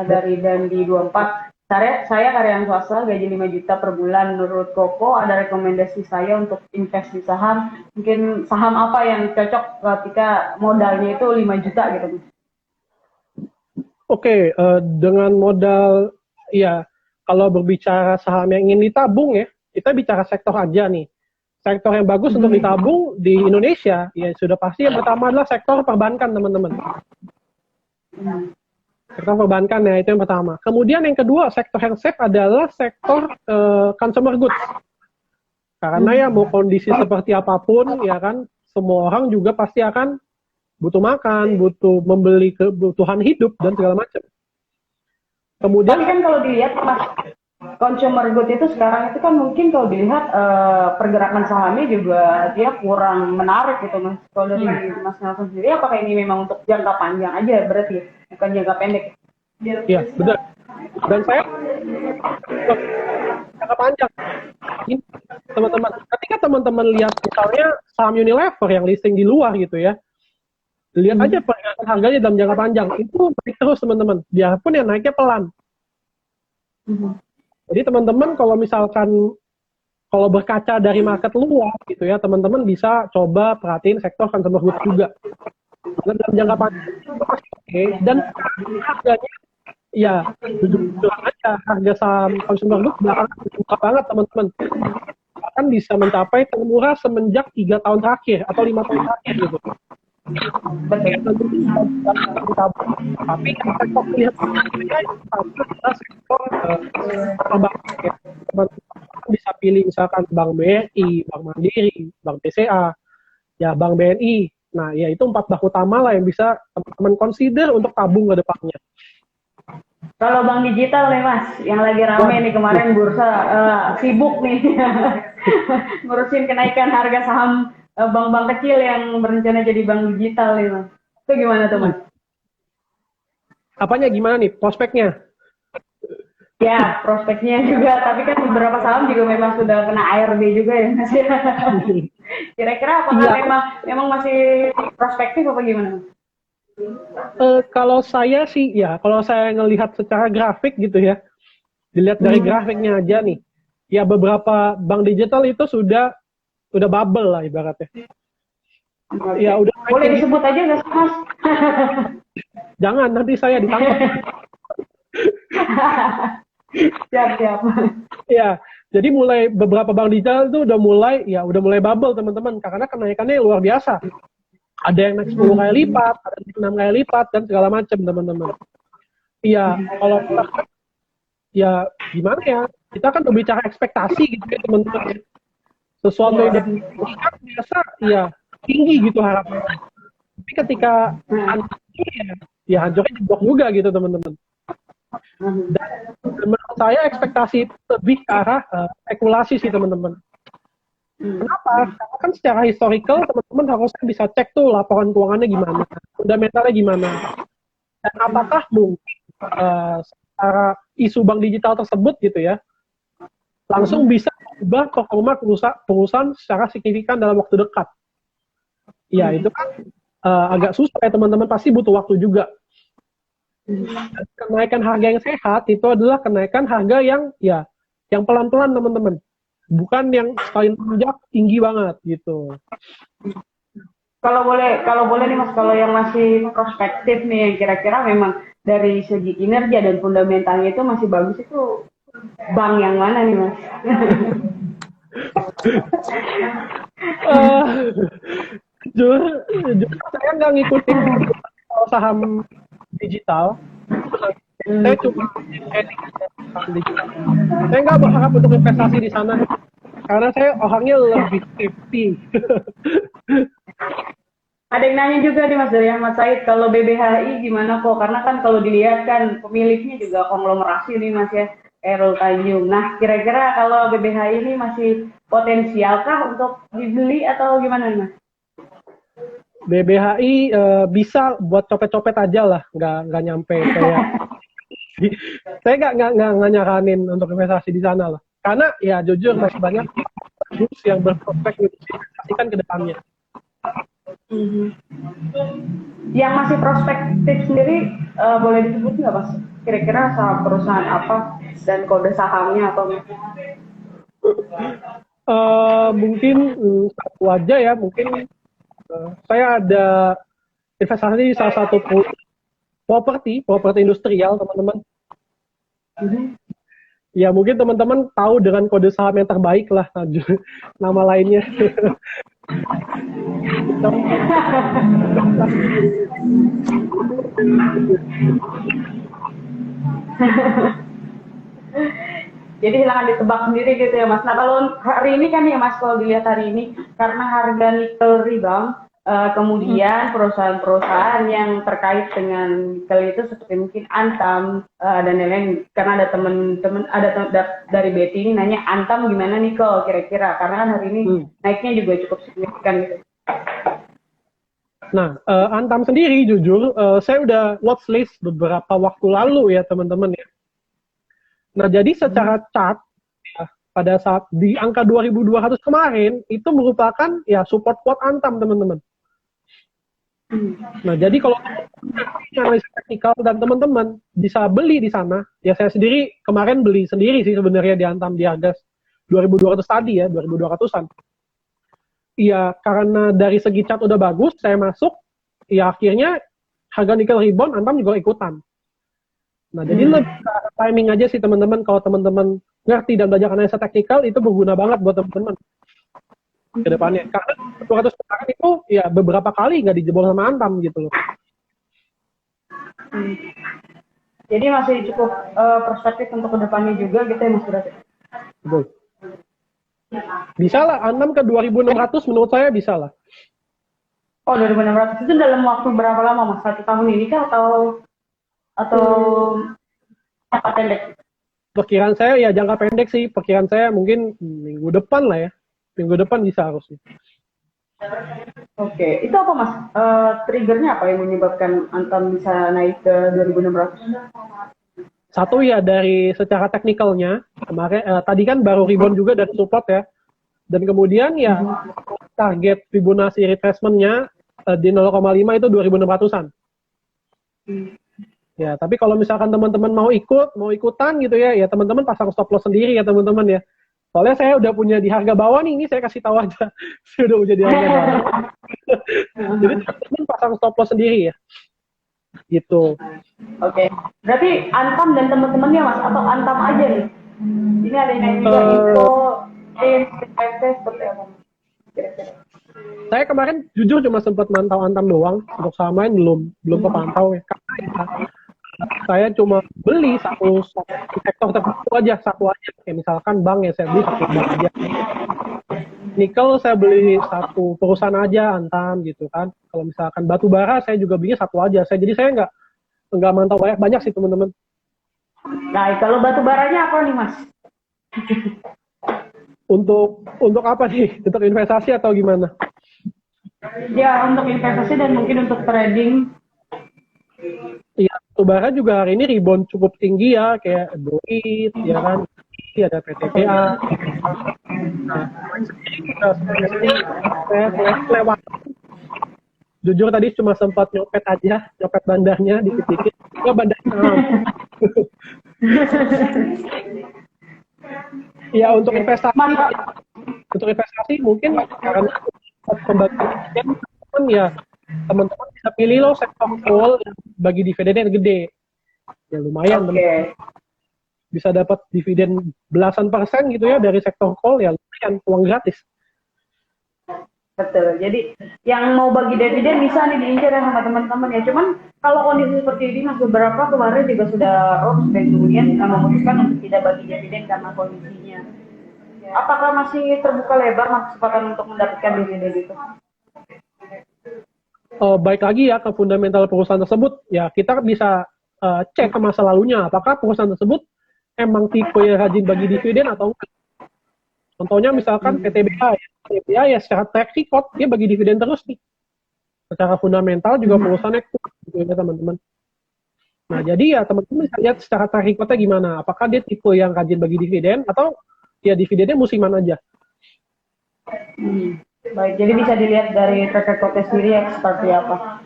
dari Dandi 24. Saya karyawan swasta gaji 5 juta per bulan. Menurut Koko ada rekomendasi saya untuk invest di saham. Mungkin saham apa yang cocok ketika modalnya itu 5 juta gitu mas? Oke, dengan modal ya kalau berbicara saham yang ingin ditabung ya, kita bicara sektor aja nih. Sektor yang bagus untuk ditabung di Indonesia, ya sudah pasti yang pertama adalah sektor perbankan, teman-teman. Sektor perbankan ya, itu yang pertama. Kemudian yang kedua, sektor yang safe adalah sektor consumer goods. Karena ya mau kondisi seperti apapun, ya kan, semua orang juga pasti akan butuh makan, butuh membeli kebutuhan hidup, dan segala macam. Kemudian Tapi kan kalau dilihat Mas, consumer good itu sekarang itu kan mungkin kalau dilihat pergerakan sahamnya juga dia kurang menarik gitu Mas. Kalau dari Mas Nelson sendiri, apakah ini memang untuk jangka panjang aja berarti, bukan jangka pendek? iya, benar. Dan saya jangka panjang. Ini, teman-teman, ketika teman-teman lihat misalnya saham Unilever yang listing di luar gitu ya, lihat aja pergerakan harganya dalam jangka panjang, itu naik terus teman-teman, biarpun yang naiknya pelan. Jadi teman-teman kalau misalkan kalau berkaca dari market luar gitu ya, teman-teman bisa coba perhatiin sektor consumer goods juga. Karena dalam jangka panjang itu masih oke, dan harganya ya jujur aja, harga saham consumer goods belakangan murah banget teman-teman. Bahkan bisa mencapai termurah semenjak 3 tahun terakhir atau 5 tahun terakhir gitu. Tapi sektor pilihan adalah sektor perbankan ya. Teman-teman bisa pilih misalkan Bank BRI, Bank Mandiri, Bank BCA, ya Bank BNI. Nah, ya itu 4 bank utama lah yang bisa teman-teman consider untuk tabung ke depannya. Kalau bank digital nih Mas, yang lagi rame nih kemarin bursa sibuk nih ngurusin kenaikan harga saham bank-bank kecil yang berencana jadi bank digital nih Mas. Itu gimana tuh Mas? Apanya gimana nih prospeknya? Ya, prospeknya juga, tapi kan beberapa saham juga memang sudah kena ARB juga ya Mas. Kira-kira apakah memang masih prospektif apa gimana Mas? Kalau saya sih ya, kalau saya ngelihat secara grafik gitu ya, dilihat dari grafiknya aja nih, ya beberapa bank digital itu sudah bubble lah ibaratnya. Ya udah. Boleh disebut aja nggak sih Mas? Jangan, nanti saya ditangkap. Siap. Ya, jadi mulai beberapa bank digital itu udah mulai bubble teman-teman, karena kenaikannya luar biasa. Ada yang naik 10 kali lipat, ada yang naik 6 kali lipat, dan segala macam, teman-teman. Iya, kalau kita ya gimana ya, kita kan berbicara ekspektasi gitu ya, teman-teman. Sesuatu yang meningkat biasa, ya tinggi gitu harapannya. Tapi ketika hancurnya jeblok juga gitu, teman-teman. Dan menurut saya ekspektasi itu lebih ke arah spekulasi sih, teman-teman. Kenapa? Karena kan secara historical teman-teman harusnya bisa cek tuh laporan keuangannya gimana, fundamentalnya gimana, dan apakah mungkin secara isu bank digital tersebut gitu ya, langsung bisa mengubah performa perusahaan secara signifikan dalam waktu dekat. Ya itu kan agak susah ya teman-teman, pasti butuh waktu juga. Dan kenaikan harga yang sehat itu adalah kenaikan harga yang pelan-pelan teman-teman. Bukan yang sekali melonjak tinggi banget gitu. Kalau boleh nih Mas, kalau yang masih prospektif nih, kira-kira memang dari segi kinerja dan fundamentalnya itu masih bagus, itu bank yang mana nih Mas? Jujur saya nggak ngikutin saham digital. Saya cuma saham digital. Saya nggak berharap untuk investasi di sana karena saya orangnya lebih safety. Ada yang nanya juga nih Mas dari Ahmad Said, kalau BBHI gimana kok? Karena kan kalau dilihat kan pemiliknya juga konglomerasi nih Mas ya, Errol Tanjung. Nah, kira-kira kalau BBHI ini masih potensialkah untuk dibeli atau gimana nih Mas? BBHI bisa buat copet-copet aja lah, nggak nyampe kayak. Saya nggak nyaranin untuk investasi di sana lah, karena ya jujur masih banyak bagus yang berprospek untuk diinvestasikan ke depannya. Yang masih prospektif sendiri boleh disebut nggak Mas? Kira-kira saham perusahaan apa dan kode sahamnya atau mungkin satu aja ya, mungkin saya ada investasi di salah satu properti industrial teman-teman. Ya mungkin teman-teman tahu dengan kode saham yang terbaik lah nama lainnya. Jadi silakan ditebak sendiri gitu ya Mas. Nah kalau hari ini kan ya Mas, kalau dilihat hari ini karena harga nikel rebound, kemudian perusahaan-perusahaan yang terkait dengan nikel itu seperti mungkin Antam dan lain-lain, karena ada teman-teman dari Betty ini nanya Antam gimana nikel kira-kira, karena kan hari ini naiknya juga cukup signifikan gitu. Nah, Antam sendiri jujur, saya udah watchlist beberapa waktu lalu ya teman-teman ya. Nah, jadi secara chart ya, pada saat di angka 2.200 kemarin itu merupakan ya support kuat Antam teman-teman. Nah, jadi kalau analis teknikal dan teman-teman bisa beli di sana, ya saya sendiri kemarin beli sendiri sih sebenarnya di Antam di harga 2.200 tadi ya, 2.200-an. Iya, karena dari segi chart udah bagus, saya masuk, ya akhirnya harga nikel rebound, Antam juga ikutan. Nah, jadi lebih timing aja sih teman-teman. Kalau teman-teman ngerti dan belajar analisa teknikal, itu berguna banget buat teman-teman ke depannya. Karena 200 kemarin itu ya beberapa kali nggak dijebol sama Antam gitu loh. Jadi masih cukup perspektif untuk kedepannya juga gitu ya Mas berarti. Betul. Bisa lah, Antam ke 2.600 menurut saya bisa lah. Oh 2.600 itu dalam waktu berapa lama Mas? 1 tahun ini kah atau jangka pendek? Perkiraan saya ya jangka pendek sih. Perkiraan saya mungkin minggu depan lah ya. Minggu depan bisa harusnya. Oke, itu apa Mas? Triggernya apa yang menyebabkan Antam bisa naik ke 2.600? Satu ya dari secara teknikalnya, kemarin tadi kan baru rebound juga dari support ya. Dan kemudian ya target Fibonacci retracement-nya di 0,5 itu 2.600-an. Ya, tapi kalau misalkan teman-teman mau ikutan gitu ya, ya teman-teman pasang stop loss sendiri ya teman-teman ya. Soalnya saya udah punya di harga bawah nih, ini saya kasih tahu aja. Saya udah punya di harga bawah. Jadi teman-teman pasang stop loss sendiri ya. Gitu. Oke, berarti Antam dan teman-temannya Mas, atau Antam aja nih? Ini ada yang juga info, seperti apa? Kira-kira. Saya kemarin jujur cuma sempat mantau Antam doang, untuk saham lain belum kepantau ya. Karena ya, saya cuma beli satu sektor tertentu aja, satu aja. Kayak misalkan bank ya saya beli satu bank aja. Nikel saya beli satu perusahaan aja Antam gitu kan. Kalau misalkan batu bara saya juga beli satu aja. Jadi saya nggak mantau banyak sih teman-teman. Nah, kalau batu baranya apa nih Mas? Untuk apa nih? Untuk investasi atau gimana? Ya, untuk investasi dan mungkin untuk trading. Iya, batubara juga hari ini rebound cukup tinggi ya, kayak Doit, ya kan, ada PTPA. Nah, saya lewat. Jujur tadi cuma sempat nyopet aja, nyopet bandarnya dikit-dikit. Oh, bandarnya. Ya untuk investasi mungkin karena pembagian ya teman-teman bisa pilih loh sektor coal yang bagi dividennya yang gede, ya lumayan. Okay. Bisa dapat dividen belasan persen gitu ya dari sektor coal, ya lumayan, uang gratis. Betul, jadi yang mau bagi dividen bisa nih diincar ya sama teman-teman ya. Cuman kalau kondisi seperti ini Mas, beberapa kemarin juga sudah roll dan kemudian memutuskan untuk tidak bagi dividen karena kondisinya. Apakah masih terbuka lebar kesempatan untuk mendapatkan dividen itu? Baik lagi ya ke fundamental perusahaan tersebut, ya kita bisa cek ke masa lalunya, apakah perusahaan tersebut emang tipe yang rajin bagi dividen atau enggak. Contohnya misalkan PTBA, PTBA ya secara track record dia bagi dividen terus nih. Secara fundamental juga perusahaannya kuat gitu ya teman-teman. Nah jadi ya teman-teman bisa lihat secara track recordnya gimana, apakah dia tipe yang rajin bagi dividen atau ya dividennya musiman aja. Baik, jadi bisa dilihat dari track recordnya sendiri ya seperti apa.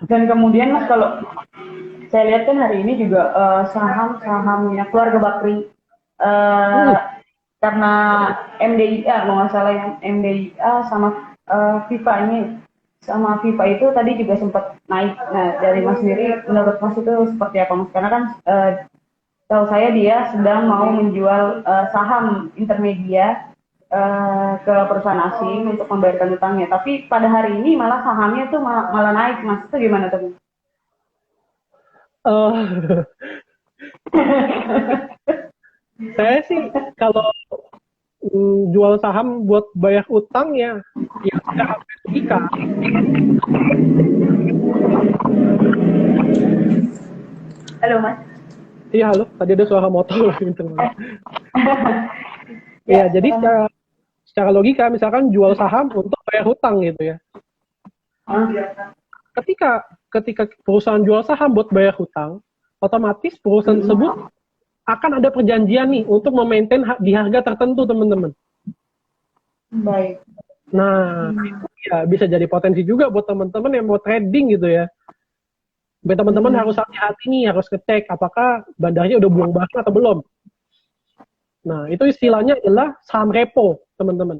Dan kemudian Mas, kalau saya lihat kan hari ini juga saham-sahamnya keluarga Bakri, karena MDIA, kalau nggak salah yang MDIA sama FIFA itu tadi juga sempat naik. Nah dari Mas sendiri, menurut Mas itu seperti apa Mas? Karena kan Tahu saya dia sedang mau menjual saham Intermedia ke perusahaan asing untuk membayarkan utangnya. Tapi pada hari ini malah sahamnya tuh malah naik, Mas. Itu gimana tuh? Eh, saya sih kalau jual saham buat bayar utang ya, ya secara logika. Halo, Mas. Iya halo, tadi ada suara motor lagi kenceng banget. Ya, Ya, jadi silakan, Mas. secara logika misalkan jual saham untuk bayar hutang gitu ya. Ketika ketika perusahaan jual saham buat bayar hutang, otomatis perusahaan tersebut akan ada perjanjian nih untuk memaintain di harga tertentu, teman-teman. Baik. Nah, itu ya bisa jadi potensi juga buat teman-teman yang mau trading gitu ya. Biar teman-teman harus hati-hati nih, harus ngecek apakah bandarnya udah buang barang atau belum. Nah, itu istilahnya adalah saham repo, teman-teman.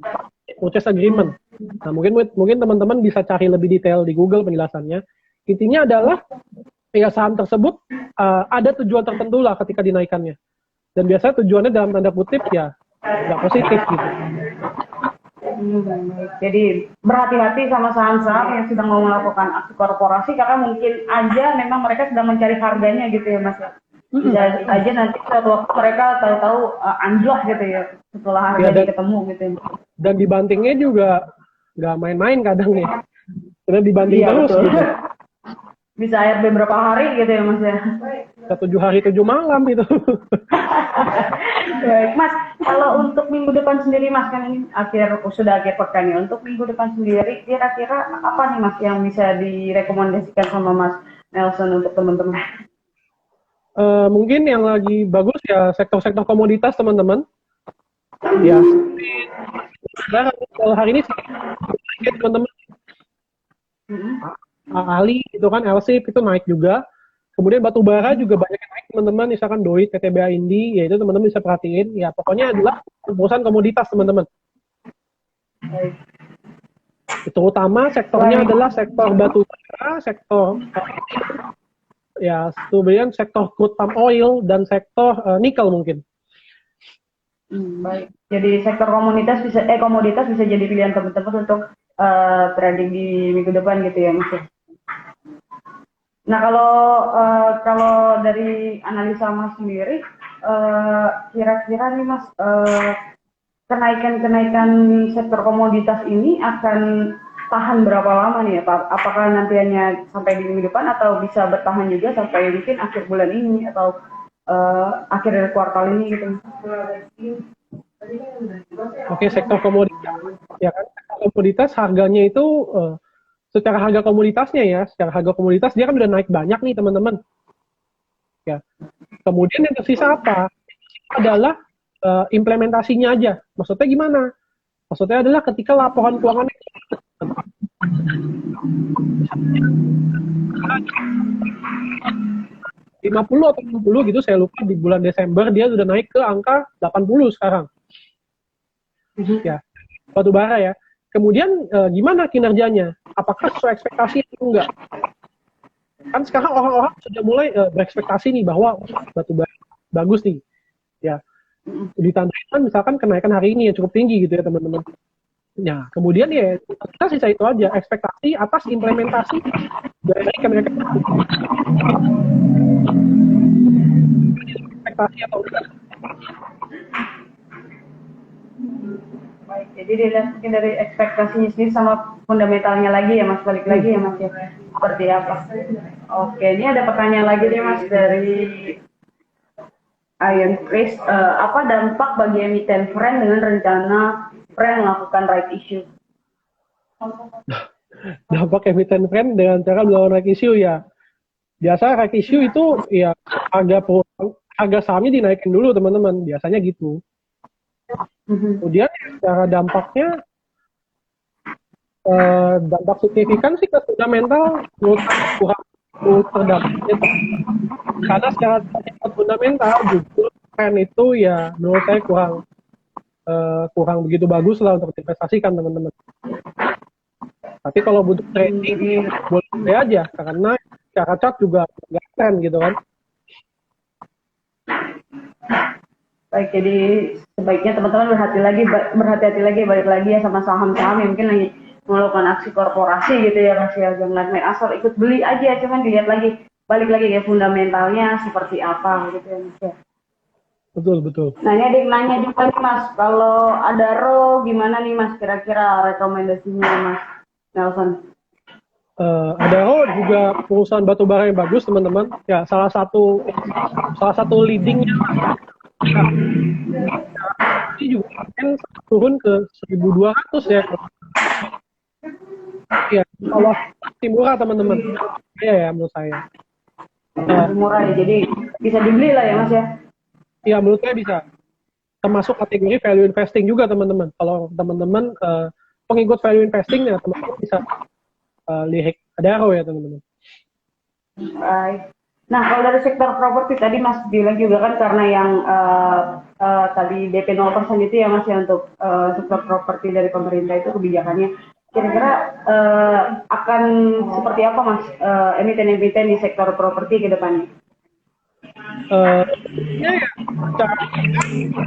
Purchase agreement. Nah, mungkin teman-teman bisa cari lebih detail di Google penjelasannya. Intinya adalah ya saham tersebut ada tujuan tertentu lah ketika dinaikannya. Dan biasanya tujuannya dalam tanda kutip ya nggak positif gitu. Baik. Jadi berhati-hati sama saham-saham yang sedang mau melakukan aksi korporasi karena mungkin aja memang mereka sedang mencari harganya gitu ya, Mas. Bisa aja nanti suatu waktu mereka tahu-tahu anjlok gitu ya setelah Ya, harganya ketemu gitu ya. dan dibantingnya juga nggak main-main kadang nih. Karena dibanting Iya terus betul. gitu. Bisa ayat beberapa hari gitu ya, Mas ya. 7 hari 7 malam itu. Baik, Mas. Kalau untuk minggu depan sendiri, Mas, kan ini sudah akhir pekan ya. Untuk minggu depan sendiri, kira-kira apa nih, Mas, yang bisa direkomendasikan sama Mas Nelson untuk teman-teman? Mungkin yang lagi bagus ya sektor-sektor komoditas, teman-teman. Ya, kalau hari ini sih teman-teman Ali itu kan LSIP itu naik juga. Kemudian batu bara juga banyak yang naik, teman-teman. Misalkan DOIT, PTBA Indi, ya itu teman-teman bisa perhatiin. Ya pokoknya adalah perusahaan komoditas, teman-teman. Terutama sektornya adalah sektor batu bara, sektor ya kemudian sektor crude palm oil dan sektor nikel mungkin. Baik. Jadi sektor komoditas bisa jadi pilihan teman-teman untuk trading di minggu depan gitu ya, Mas. Nah, kalau dari analisa Mas sendiri, kira-kira nih Mas, kenaikan-kenaikan sektor komoditas ini akan tahan berapa lama nih ya Pak? Apakah nanti hanya sampai di minggu depan atau bisa bertahan juga sampai mungkin akhir bulan ini atau akhir dari kuartal ini gitu? Oke, sektor komoditas ya kan, sektor komoditas harganya itu secara harga komoditasnya ya, secara harga komoditas dia kan udah naik banyak nih teman-teman. Ya. Kemudian yang tersisa apa? Adalah implementasinya aja. Maksudnya gimana? Maksudnya adalah ketika laporan keuangan 50 atau 60 gitu, saya lupa, di bulan Desember dia sudah naik ke angka 80 sekarang. Ya, batu bara ya. Kemudian gimana kinerjanya? Apakah sesuai ekspektasi atau enggak? Kan sekarang orang-orang sudah mulai berekspektasi nih bahwa batu bara bagus nih. Ya, ditandai kan misalkan kenaikan hari ini yang cukup tinggi gitu ya teman-teman. Ya, kemudian ya kita sisa itu aja, ekspektasi atas implementasi dari kenaikan ekspektasi atau enggak. Baik, jadi dilihat mungkin dari ekspektasinya sendiri sama fundamentalnya lagi ya Mas, balik lagi ya Mas ya, seperti apa. Oke, ini ada pertanyaan lagi nih Mas dari Ian Chris, apa dampak bagi emiten friend dengan rencana friend melakukan right issue? Dampak emiten friend dengan cara melawan right issue ya. Biasa right issue itu ya harga sahamnya dinaikin dulu teman-teman, biasanya gitu. Kemudian secara dampaknya dampak signifikan sih ke fundamental menurut saya kurang terdampak, karena secara fundamental justru tren itu ya menurut saya kurang begitu bagus lah untuk diinvestasikan teman-teman. Tapi kalau butuh trading boleh aja karena secara chart juga nggak tren gitu kan. Baik, jadi sebaiknya teman-teman berhati-hati lagi, balik lagi ya sama saham-saham yang mungkin lagi melakukan aksi korporasi gitu ya Mas ya. Jangan main asal ikut beli aja, cuman dilihat lagi, balik lagi ya fundamentalnya seperti apa gitu ya Mas ya. Betul, betul. Nah ini ada yang nanya juga nih Mas, kalau ada RO gimana nih Mas kira-kira rekomendasinya Mas Nelson? Adaro juga perusahaan batubara yang bagus teman-teman. Ya salah satu leadingnya ini juga kan turun ke 1.200 ya. Ya kalau masih murah teman-teman. Ya menurut saya. Masih murah ya, jadi bisa dibeli lah ya Mas ya. Ya menurut saya bisa. Termasuk kategori value investing juga teman-teman. Kalau teman-teman pengikut value investing ya teman-teman bisa lirik Adaro ya teman-teman. Baik. Nah kalau dari sektor properti tadi Mas bilang juga kan karena yang tadi DP 0% itu ya Mas ya untuk sektor properti dari pemerintah itu kebijakannya. Kira-kira akan seperti apa Mas emiten-emiten di sektor properti ke depannya? Ya, cara itu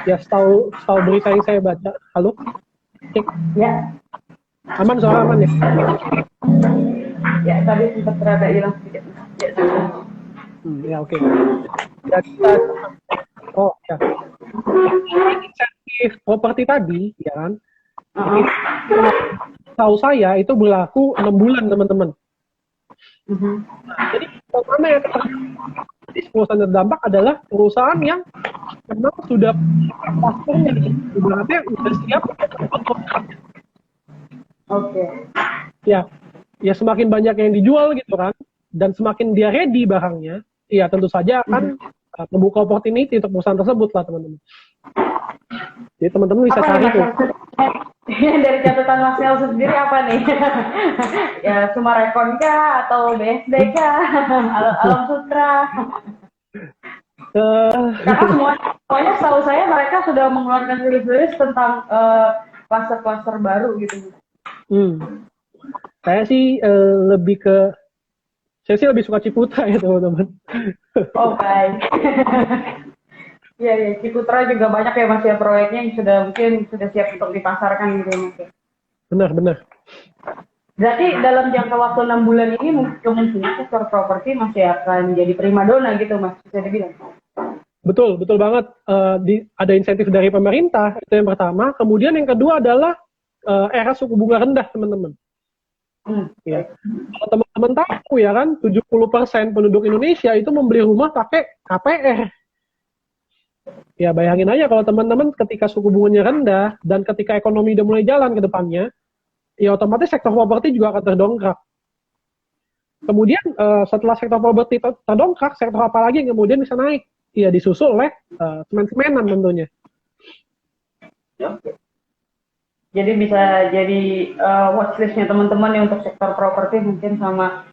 ya setahu berita yang saya baca. Halo, cek Ya, aman, suara aman ya? ya tadi sempat terada hilang sedikit. Ya oke. Ya, kita, oh ya. Insentif properti tadi, ya kan? Tahu saya itu berlaku 6 bulan teman-teman. Jadi pertama yang perusahaan terdampak adalah perusahaan yang memang sudah pasarnya ibaratnya sudah siap. Oke. Ya semakin banyak yang dijual gitu kan, dan semakin dia ready barangnya, ya tentu saja akan membuka opportunity untuk perusahaan tersebut lah teman-teman. Jadi teman-teman bisa cari tuh. Dari catatan Mas Nelson sendiri apa nih? Ya Sumarekon kah atau BSD kah? Alam Sutra? Karena semuanya setahu saya mereka sudah mengeluarkan rilis tentang kluster-kluster baru gitu. Saya sih lebih suka Ciputra ya teman-teman. Oh baik. Iya, Ciputra juga banyak ya Mas ya proyeknya yang mungkin sudah siap untuk dipasarkan gitu ya Mas ya. Benar. Berarti dalam jangka waktu 6 bulan ini kemungkinan sektor properti masih akan jadi primadona gitu Mas, bisa dibilang. Betul banget. Ada insentif dari pemerintah, itu yang pertama. Kemudian yang kedua adalah era suku bunga rendah teman-teman. Ya. Kalau teman-teman tahu ya kan, 70% penduduk Indonesia itu membeli rumah pakai KPR. Ya bayangin aja kalau teman-teman ketika suku bunganya rendah dan ketika ekonomi udah mulai jalan ke depannya, ya otomatis sektor properti juga akan terdongkrak. Kemudian setelah sektor properti terdongkrak, sektor apa lagi yang kemudian bisa naik? Ya disusul oleh semen-semenan tentunya. Jadi bisa jadi watchlistnya teman-teman yang untuk sektor properti mungkin sama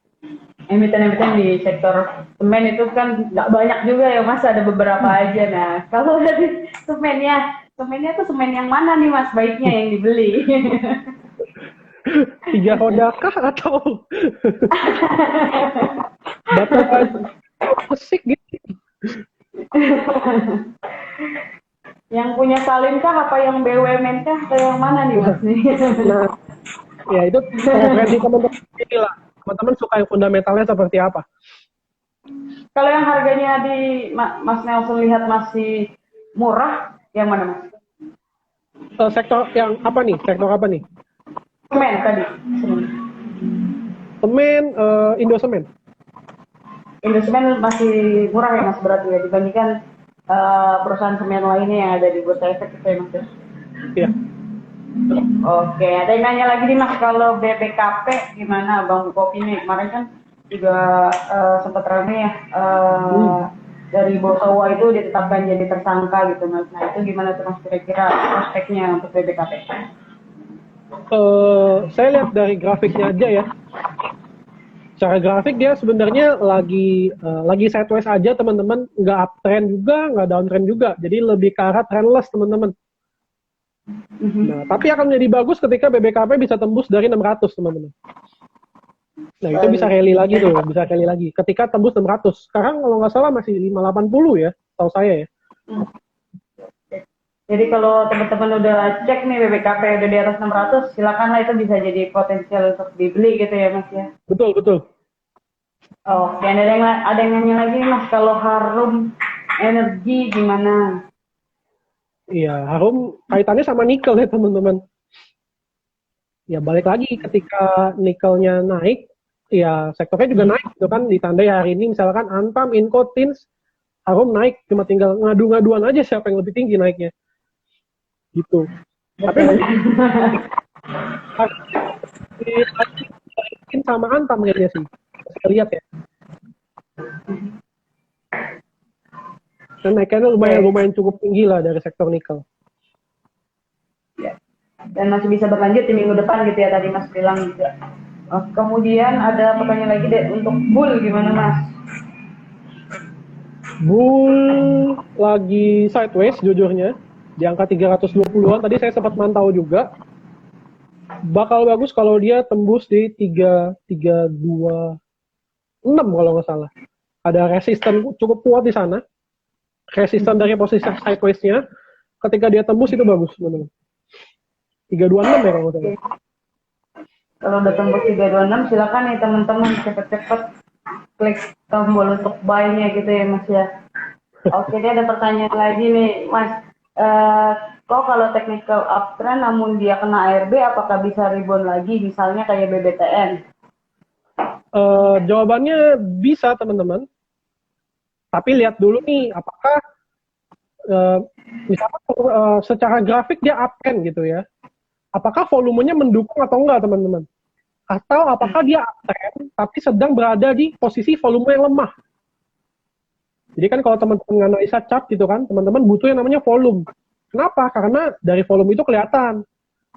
emiten-emiten di sektor semen itu kan nggak banyak juga ya Mas, ada beberapa aja. Nah kalau dari semennya tuh semen yang mana nih Mas baiknya yang dibeli? 3 roda kah atau batu pesik gitu? Yang punya salin kah apa yang BUMN kah atau yang mana nih Mas? Nah, ya itu preferensi teman-teman sendiri lah. Teman-teman suka yang fundamentalnya seperti apa? Kalau yang harganya di Mas Nelson lihat masih murah, yang mana Mas? Sektor yang apa nih? Sektor apa nih? Semen tadi. Semen, Indosemen. Indosemen masih murah ya Mas berarti ya dibandingkan perusahaan semen lainnya yang ada di Bursa Efek itu ya Mas? Iya. Oke, ada yang nanya lagi nih Mas, kalau BPKP gimana Bang Kopi nih? Kemarin kan juga sempat ramai ya dari Bosowa itu ditetapkan jadi tersangka gitu Mas. Nah itu gimana tuh Mas kira-kira prospeknya untuk BPKP? Saya lihat dari grafiknya aja ya. Secara grafik dia sebenarnya lagi sideways aja teman-teman, nggak uptrend juga, nggak downtrend juga, jadi lebih ke arah trendless teman-teman. Nah, tapi akan menjadi bagus ketika BBKP bisa tembus dari 600 teman-teman. Nah, itu bisa rally lagi tuh, bisa rally lagi. Ketika tembus 600, sekarang kalau nggak salah masih 580 ya, tahu saya ya. Jadi kalau teman-teman udah cek nih BBKP udah di atas 600, silakanlah itu bisa jadi potensial untuk dibeli gitu ya Mas ya. Betul, betul. Oke, ada yang nanya lagi Mas, kalau Harum Energi gimana? Iya, Harum kaitannya sama nikel ya teman-teman. Ya balik lagi ketika nikelnya naik, ya sektornya juga naik gitu kan, ditandai hari ini misalkan Antam, Inco, Tins, Harum naik, cuma tinggal ngadu-ngaduan aja siapa yang lebih tinggi naiknya. Gitu. Tapi mungkin sama Antam kayaknya sih. Saya lihat ya. Dan naiknya lumayan cukup tinggi lah dari sektor nikel. Ya. Dan masih bisa berlanjut di minggu depan gitu ya tadi Mas bilang juga. Kemudian ada pertanyaan lagi deh untuk bull gimana Mas? Bull lagi sideways jujurnya di angka 320-an. Tadi saya sempat mantau juga. Bakal bagus kalau dia tembus di 326 kalau nggak salah. Ada resisten cukup kuat di sana. Resisten dari posisi sideways-nya. Ketika dia tembus itu bagus, teman-teman. 326 ya kalau nggak salah. Kalau udah tembus 326 silakan nih teman-teman cepet-cepet klik tombol untuk buy-nya gitu ya Mas ya. Oke, dia ada pertanyaan lagi nih Mas. Kok kalau technical uptrend namun dia kena ARB apakah bisa rebound lagi misalnya kayak BBTN? Jawabannya bisa teman-teman. Tapi lihat dulu nih apakah misalkan secara grafik dia uptrend gitu ya. Apakah volumenya mendukung atau enggak teman-teman? Atau apakah dia uptrend tapi sedang berada di posisi volume yang lemah? Jadi kan kalau teman-teman analisa chart gitu kan, teman-teman butuh yang namanya volume. Kenapa? Karena dari volume itu kelihatan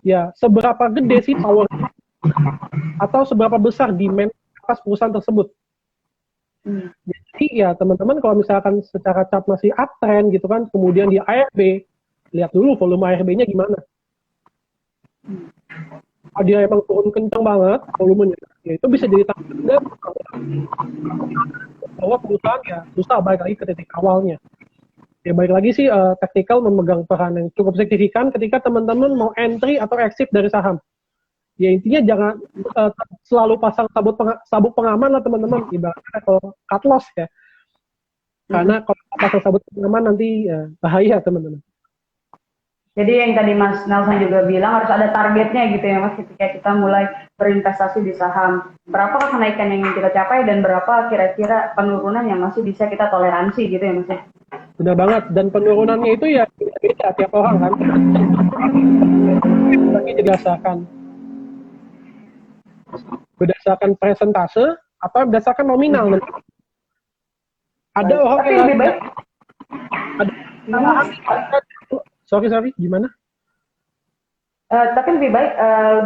ya seberapa gede sih power atau seberapa besar demand atas perusahaan tersebut. Jadi ya teman-teman kalau misalkan secara chart masih uptrend gitu kan, kemudian di ARB, lihat dulu volume ARB-nya gimana. Kalau dia emang turun kencang banget volumenya, ya itu bisa jadi tanda bahwa perusahaan ya susah balik lagi ke titik awalnya. Ya balik lagi sih tactical memegang peran yang cukup signifikan ketika teman-teman mau entry atau exit dari saham. Ya intinya jangan selalu pasang sabuk pengaman lah teman-teman, ibaratnya kalau cut loss ya. Karena kalau pasang sabuk pengaman nanti ya, bahaya teman-teman. Jadi yang tadi Mas Nelson juga bilang harus ada targetnya gitu ya Mas ketika kita mulai berinvestasi di saham. Berapa kenaikan yang kita capai dan berapa kira-kira penurunan yang masih bisa kita toleransi gitu ya Mas ya? Benar banget, dan penurunannya itu ya beda tiap orang kan. Berdasarkan persentase atau berdasarkan nominal. Ada orang tapi yang lebih baik sorry gimana? Tapi lebih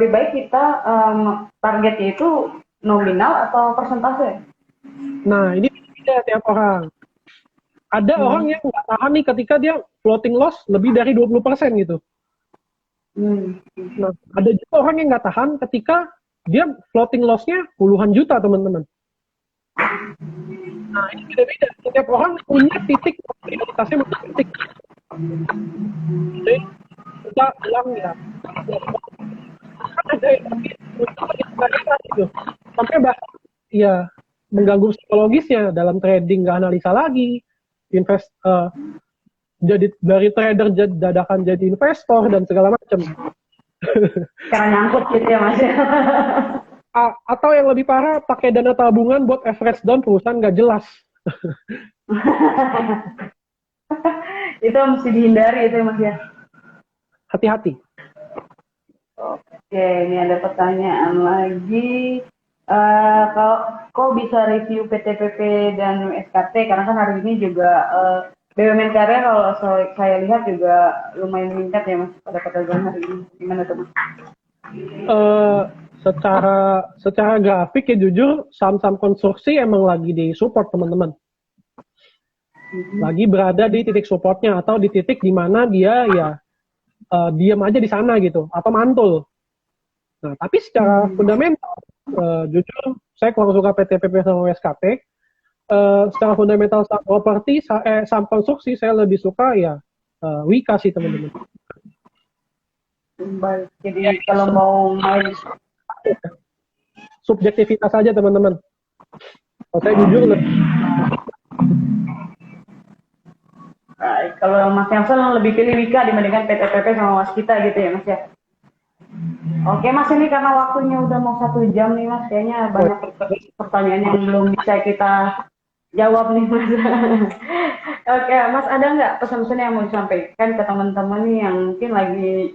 baik kita targetnya itu nominal atau persentase. Nah ini beda tiap orang. Ada orang yang nggak tahan nih ketika dia floating loss lebih dari 20% gitu. Nah ada juga orang yang nggak tahan ketika dia floating loss-nya puluhan juta teman-teman. Nah ini beda-beda. Setiap orang punya titik prioritasnya masing-masing. Jadi kita bilang ya kan ada yang gitu. Sampai bahkan ya mengganggu psikologisnya dalam trading, nggak analisa lagi, jadi dari trader dadakan jadi investor dan segala macam. Karena nyangkut gitu ya Mas. Atau yang lebih parah pakai dana tabungan buat average down perusahaan nggak jelas. Itu mesti dihindari itu Mas ya. Hati-hati. Oke, ini ada pertanyaan lagi. Kok bisa review PTPP dan SKT? Karena kan hari ini juga BUMN Karya kalau saya lihat juga lumayan meningkat ya Mas pada perdagangan hari ini. Gimana tuh Mas? secara grafik ya jujur saham-saham konstruksi emang lagi di support teman-teman. Lagi berada di titik supportnya atau di titik di mana dia ya diam aja di sana gitu atau mantul. Nah, tapi secara fundamental jujur saya kurang suka PTPP sama WSKP. Secara fundamental saham properti, saham konstruksi saya lebih suka ya Wika sih teman-teman. Baik, jadi kalau mau main Subjektivitas saja teman-teman. Kalau saya jujur lebih baik, kalau Mas Yamsel lebih pilih Wika dibandingkan PTPP sama Waskita gitu ya Mas ya. Oke Mas, ini karena waktunya udah mau 1 jam nih Mas, kayaknya banyak pertanyaan yang belum bisa kita jawab nih Mas. Oke Mas, ada nggak pesan-pesan yang mau disampaikan ke teman-teman nih yang mungkin lagi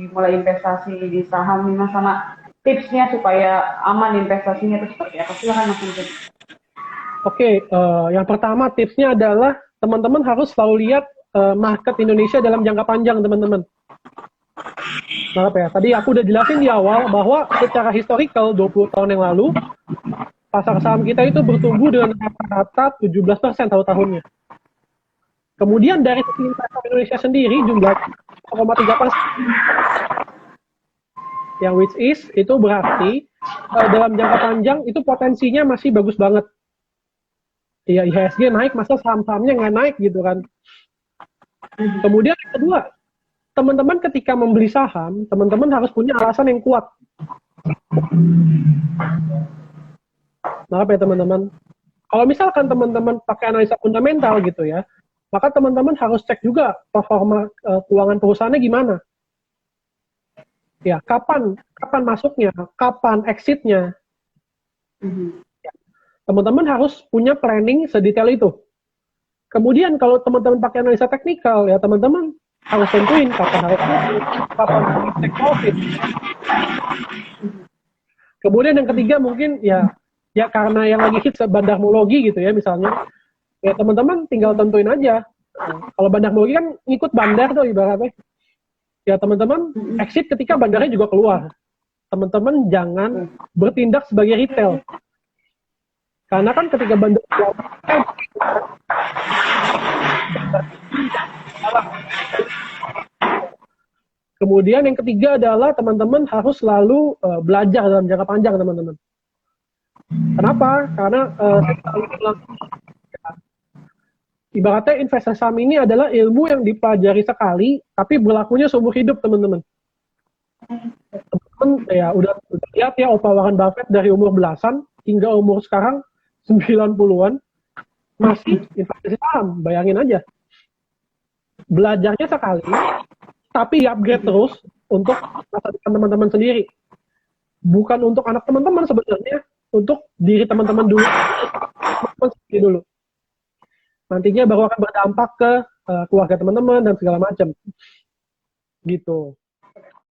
mulai investasi di saham nih Mas, sama tipsnya supaya aman investasinya itu seperti apa? Silakan Mas mungkin. Oke, yang pertama tipsnya adalah teman-teman harus selalu lihat market Indonesia dalam jangka panjang teman-teman. Maaf ya, tadi aku udah jelasin di awal bahwa secara historical 20 tahun yang lalu pasar saham kita itu bertumbuh dengan rata-rata 17% tahun-tahunnya. Kemudian dari sisi investor Indonesia sendiri jumlah 1,3%. Yang which is itu berarti dalam jangka panjang itu potensinya masih bagus banget. Ya IHSG naik, masa saham-sahamnya nggak naik gitu kan. Kemudian yang kedua, teman-teman ketika membeli saham, teman-teman harus punya alasan yang kuat. Maaf ya teman-teman. Kalau misalkan teman-teman pakai analisa fundamental gitu ya, maka teman-teman harus cek juga performa keuangan perusahaannya gimana. Ya, kapan masuknya, kapan exitnya. Teman-teman harus punya planning sedetail itu. Kemudian kalau teman-teman pakai analisa teknikal, ya teman-teman harus tentuin kapan harus take profit. Kemudian yang ketiga mungkin ya karena yang lagi hits bandarmologi gitu ya misalnya, ya teman-teman tinggal tentuin aja. Kalau bandarmologi kan ngikut bandar tuh ibaratnya. Ya teman-teman exit ketika bandarnya juga keluar. Teman-teman jangan bertindak sebagai retail. Karena kan ketika bandar keluar, kemudian yang ketiga adalah teman-teman harus selalu belajar dalam jangka panjang teman-teman. Kenapa? Karena ibaratnya investasi saham ini adalah ilmu yang dipelajari sekali, tapi berlakunya seumur hidup teman-teman. Teman-teman ya udah lihat ya Opa Warren Buffett dari umur belasan hingga umur sekarang 90-an masih investasi saham, bayangin aja. Belajarnya sekali, tapi upgrade terus untuk masa depan teman-teman sendiri. Bukan untuk anak teman-teman sebenarnya, untuk diri teman-teman dulu. Teman-teman sendiri dulu. Nantinya baru akan berdampak ke keluarga teman-teman dan segala macam. Gitu.